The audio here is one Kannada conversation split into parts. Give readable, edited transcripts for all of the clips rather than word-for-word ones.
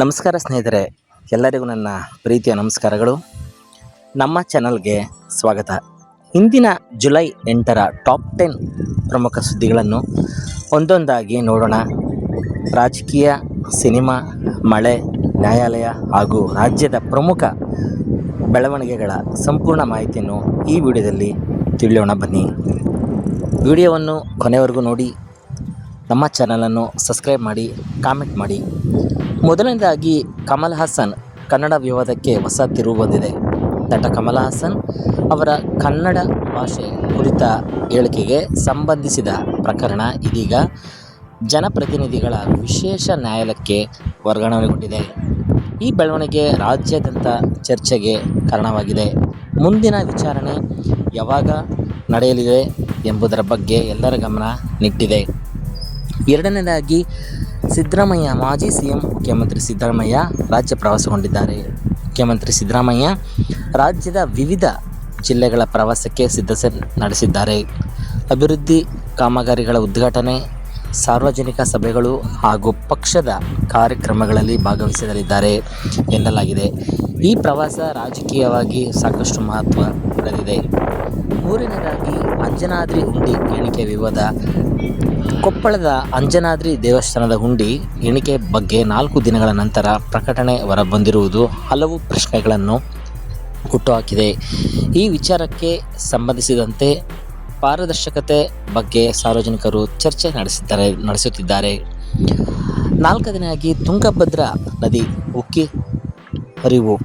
ನಮಸ್ಕಾರ ಸ್ನೇಹಿತರೆ, ಎಲ್ಲರಿಗೂ ನನ್ನ ಪ್ರೀತಿಯ ನಮಸ್ಕಾರಗಳು. ನಮ್ಮ ಚಾನಲ್ಗೆ ಸ್ವಾಗತ. ಇಂದಿನ ಜುಲೈ 8ರ ಟಾಪ್ 10 ಪ್ರಮುಖ ಸುದ್ದಿಗಳನ್ನು ಒಂದೊಂದಾಗಿ ನೋಡೋಣ. ರಾಜಕೀಯ, ಸಿನಿಮಾ, ಮಳೆ, ನ್ಯಾಯಾಲಯ ಹಾಗೂ ರಾಜ್ಯದ ಪ್ರಮುಖ ಬೆಳವಣಿಗೆಗಳ ಸಂಪೂರ್ಣ ಮಾಹಿತಿಯನ್ನು ಈ ವಿಡಿಯೋದಲ್ಲಿ ತಿಳಿಯೋಣ. ಬನ್ನಿ, ವಿಡಿಯೋವನ್ನು ಕೊನೆವರೆಗೂ ನೋಡಿ. ನಮ್ಮ ಚಾನಲನ್ನು ಸಬ್ಸ್ಕ್ರೈಬ್ ಮಾಡಿ, ಕಾಮೆಂಟ್ ಮಾಡಿ. ಮೊದಲನೇದಾಗಿ, ಕಮಲ್ ಹಾಸನ್ ಕನ್ನಡ ವಿವಾದಕ್ಕೆ ಹೊಸ ತಿರುವು ಬಂದಿದೆ. ನಟ ಕಮಲ್ ಹಾಸನ್ ಅವರ ಕನ್ನಡ ಭಾಷೆ ಕುರಿತ ಹೇಳಿಕೆಗೆ ಸಂಬಂಧಿಸಿದ ಪ್ರಕರಣ ಇದೀಗ ಜನಪ್ರತಿನಿಧಿಗಳ ವಿಶೇಷ ನ್ಯಾಯಾಲಯಕ್ಕೆ ವರ್ಗಾವಣೆಗೊಂಡಿದೆ. ಈ ಬೆಳವಣಿಗೆ ರಾಜ್ಯಾದ್ಯಂತ ಚರ್ಚೆಗೆ ಕಾರಣವಾಗಿದೆ. ಮುಂದಿನ ವಿಚಾರಣೆ ಯಾವಾಗ ನಡೆಯಲಿದೆ ಎಂಬುದರ ಬಗ್ಗೆ ಎಲ್ಲರ ಗಮನ ನೆಟ್ಟಿದೆ. ಎರಡನೇದಾಗಿ, ಸಿದ್ದರಾಮಯ್ಯ ಮಾಜಿ ಸಿಎಂ ಮುಖ್ಯಮಂತ್ರಿ ಸಿದ್ದರಾಮಯ್ಯ ರಾಜ್ಯ ಪ್ರವಾಸಗೊಂಡಿದ್ದಾರೆ. ಮುಖ್ಯಮಂತ್ರಿ ಸಿದ್ದರಾಮಯ್ಯ ರಾಜ್ಯದ ವಿವಿಧ ಜಿಲ್ಲೆಗಳ ಪ್ರವಾಸಕ್ಕೆ ಸಿದ್ಧತೆ ನಡೆಸಿದ್ದಾರೆ. ಅಭಿವೃದ್ಧಿ ಕಾಮಗಾರಿಗಳ ಉದ್ಘಾಟನೆ, ಸಾರ್ವಜನಿಕ ಸಭೆಗಳು ಹಾಗೂ ಪಕ್ಷದ ಕಾರ್ಯಕ್ರಮಗಳಲ್ಲಿ ಭಾಗವಹಿಸಲಿದ್ದಾರೆ ಎನ್ನಲಾಗಿದೆ. ಈ ಪ್ರವಾಸ ರಾಜಕೀಯವಾಗಿ ಸಾಕಷ್ಟು ಮಹತ್ವ ಪಡೆದಿದೆ. ಮೂರನೇದಾಗಿ, ಅಂಜನಾದ್ರಿ ಹುಂಡಿ ಎಣಿಕೆ ವಿವಾದ. ಕೊಪ್ಪಳದ ಅಂಜನಾದ್ರಿ ದೇವಸ್ಥಾನದ ಹುಂಡಿ ಎಣಿಕೆ ಬಗ್ಗೆ 4 ದಿನಗಳ ನಂತರ ಪ್ರಕಟಣೆ ಹೊರಬಂದಿರುವುದು ಹಲವು ಪ್ರಶ್ನೆಗಳನ್ನು ಹುಟ್ಟುಹಾಕಿದೆ. ಈ ವಿಚಾರಕ್ಕೆ ಸಂಬಂಧಿಸಿದಂತೆ ಪಾರದರ್ಶಕತೆ ಬಗ್ಗೆ ಸಾರ್ವಜನಿಕರು ಚರ್ಚೆ ನಡೆಸುತ್ತಿದ್ದಾರೆ. 4ನೇದಾಗಿ, ತುಂಗಭದ್ರಾ ನದಿ ಉಕ್ಕಿ ಹರಿವು.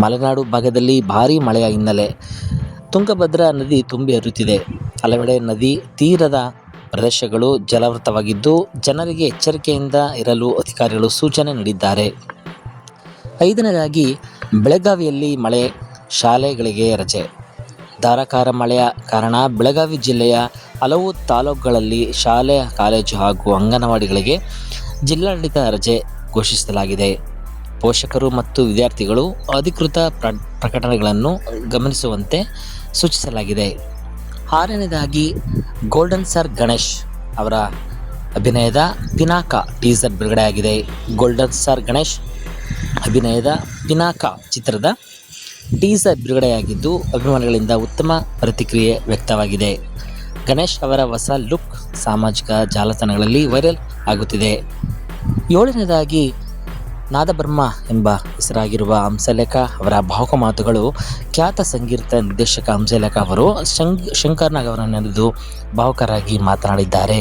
ಮಲೆನಾಡು ಭಾಗದಲ್ಲಿ ಭಾರೀ ಮಳೆಯ ಹಿನ್ನೆಲೆ ತುಂಗಭದ್ರಾ ನದಿ ತುಂಬಿ ಹರಿಯುತ್ತಿದೆ. ಹಲವೆಡೆ ನದಿ ತೀರದ ಪ್ರದೇಶಗಳು ಜಲಾವೃತವಾಗಿದ್ದು, ಜನರಿಗೆ ಎಚ್ಚರಿಕೆಯಿಂದ ಇರಲು ಅಧಿಕಾರಿಗಳು ಸೂಚನೆ ನೀಡಿದ್ದಾರೆ. 5ನೇದಾಗಿ, ಬೆಳಗಾವಿಯಲ್ಲಿ ಮಳೆ, ಶಾಲೆಗಳಿಗೆ ರಜೆ. ಧಾರಾಕಾರ ಮಳೆಯ ಕಾರಣ ಬೆಳಗಾವಿ ಜಿಲ್ಲೆಯ ಹಲವು ತಾಲೂಕುಗಳಲ್ಲಿ ಶಾಲೆ, ಕಾಲೇಜು ಹಾಗೂ ಅಂಗನವಾಡಿಗಳಿಗೆ ಜಿಲ್ಲಾಡಳಿತ ರಜೆ ಘೋಷಿಸಲಾಗಿದೆ. ಪೋಷಕರು ಮತ್ತು ವಿದ್ಯಾರ್ಥಿಗಳು ಅಧಿಕೃತ ಪ್ರಕಟಣೆಗಳನ್ನು ಗಮನಿಸುವಂತೆ ಸೂಚಿಸಲಾಗಿದೆ. 6ನೇದಾಗಿ, ಗೋಲ್ಡನ್ ಸ್ಟಾರ್ ಗಣೇಶ್ ಅವರ ಅಭಿನಯದ ಪಿನಾಕ ಟೀಸರ್ ಬಿಡುಗಡೆಯಾಗಿದೆ. ಗೋಲ್ಡನ್ ಸ್ಟಾರ್ ಗಣೇಶ್ ಅಭಿನಯದ ಪಿನಾಕ ಚಿತ್ರದ ಟೀಸರ್ ಬಿಡುಗಡೆಯಾಗಿದ್ದು, ಅಭಿಮಾನಿಗಳಿಂದ ಉತ್ತಮ ಪ್ರತಿಕ್ರಿಯೆ ವ್ಯಕ್ತವಾಗಿದೆ. ಗಣೇಶ್ ಅವರ ಹೊಸ ಲುಕ್ ಸಾಮಾಜಿಕ ಜಾಲತಾಣಗಳಲ್ಲಿ ವೈರಲ್ ಆಗುತ್ತಿದೆ. 7ನೇದಾಗಿ, ನಾದಬ್ರಹ್ಮ ಎಂಬ ಹೆಸರಾಗಿರುವ ಹಂಸಲೇಖ ಅವರ ಭಾವುಕ ಮಾತುಗಳು. ಖ್ಯಾತ ಸಂಗೀತ ನಿರ್ದೇಶಕ ಹಂಸಲೇಖ ಅವರು ಶಂಕರ್ನಾಗ್ ಅವರನ್ನು ನೆನೆದು ಭಾವುಕರಾಗಿ ಮಾತನಾಡಿದ್ದಾರೆ.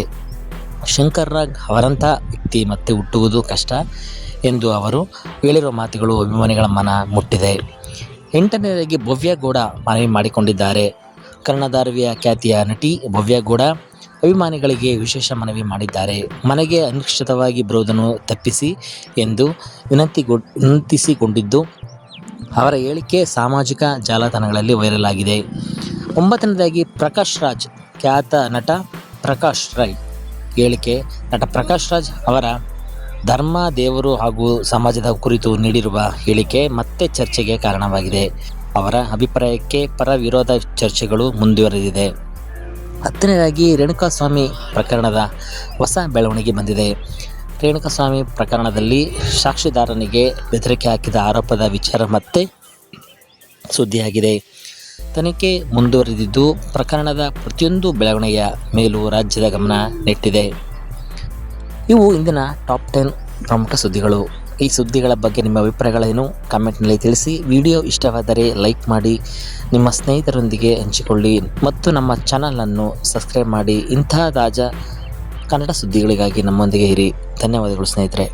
ಶಂಕರ್ನಾಗ್ ಅವರಂಥ ವ್ಯಕ್ತಿ ಮತ್ತೆ ಹುಟ್ಟುವುದು ಕಷ್ಟ ಎಂದು ಅವರು ಹೇಳಿರುವ ಮಾತುಗಳು ಅಭಿಮಾನಿಗಳ ಮನ ಮುಟ್ಟಿದೆ. 8ನೇದಾಗಿ, ಭವ್ಯ ಗೌಡ ಮನವಿ ಮಾಡಿಕೊಂಡಿದ್ದಾರೆ. ಕನ್ನಡಧಾರವಿಯ ಖ್ಯಾತಿಯ ನಟಿ ಭವ್ಯ ಗೌಡ ಅಭಿಮಾನಿಗಳಿಗೆ ವಿಶೇಷ ಮನವಿ ಮಾಡಿದ್ದಾರೆ. ಮನೆಗೆ ಅನಿಶ್ಚಿತವಾಗಿ ಬರುವುದನ್ನು ತಪ್ಪಿಸಿ ಎಂದು ವಿನಂತಿಸಿಕೊಂಡಿದ್ದು, ಅವರ ಹೇಳಿಕೆ ಸಾಮಾಜಿಕ ಜಾಲತಾಣಗಳಲ್ಲಿ ವೈರಲ್ ಆಗಿದೆ. 9ನೇದಾಗಿ, ಪ್ರಕಾಶ್ ರಾಜ್ ಖ್ಯಾತ ನಟ ಪ್ರಕಾಶ್ ರಾಜ್ ಹೇಳಿಕೆ. ನಟ ಪ್ರಕಾಶ್ ರಾಜ್ ಅವರ ಧರ್ಮ, ದೇವರು ಹಾಗೂ ಸಮಾಜದ ಕುರಿತು ನೀಡಿರುವ ಹೇಳಿಕೆ ಮತ್ತೆ ಚರ್ಚೆಗೆ ಕಾರಣವಾಗಿದೆ. ಅವರ ಅಭಿಪ್ರಾಯಕ್ಕೆ ಪರ ವಿರೋಧ ಚರ್ಚೆಗಳು ಮುಂದುವರೆದಿದೆ. 10ನೇದಾಗಿ, ರೇಣುಕಾಸ್ವಾಮಿ ಪ್ರಕರಣದ ಹೊಸ ಬೆಳವಣಿಗೆ ಬಂದಿದೆ. ರೇಣುಕಾಸ್ವಾಮಿ ಪ್ರಕರಣದಲ್ಲಿ ಸಾಕ್ಷಿದಾರನಿಗೆ ಬೆದರಿಕೆ ಹಾಕಿದ ಆರೋಪದ ವಿಚಾರ ಮತ್ತೆ ಸುದ್ದಿಯಾಗಿದೆ. ತನಿಖೆ ಮುಂದುವರೆದಿದ್ದು, ಪ್ರಕರಣದ ಪ್ರತಿಯೊಂದು ಬೆಳವಣಿಗೆಯ ಮೇಲೂ ರಾಜ್ಯದ ಗಮನ ನೆಟ್ಟಿದೆ. ಇವು ಇಂದಿನ ಟಾಪ್ 10 ಪ್ರಮುಖ ಸುದ್ದಿಗಳು. ಈ ಸುದ್ದಿಗಳ ಬಗ್ಗೆ ನಿಮ್ಮ ಅಭಿಪ್ರಾಯಗಳೇನು ಕಾಮೆಂಟ್ನಲ್ಲಿ ತಿಳಿಸಿ. ವಿಡಿಯೋ ಇಷ್ಟವಾದರೆ ಲೈಕ್ ಮಾಡಿ, ನಿಮ್ಮ ಸ್ನೇಹಿತರೊಂದಿಗೆ ಹಂಚಿಕೊಳ್ಳಿ ಮತ್ತು ನಮ್ಮ ಚಾನಲನ್ನು ಸಬ್ಸ್ಕ್ರೈಬ್ ಮಾಡಿ. ಇಂತಹ ತಾಜಾ ಕನ್ನಡ ಸುದ್ದಿಗಳಿಗಾಗಿ ನಮ್ಮೊಂದಿಗೆ ಇರಿ. ಧನ್ಯವಾದಗಳು ಸ್ನೇಹಿತರೆ.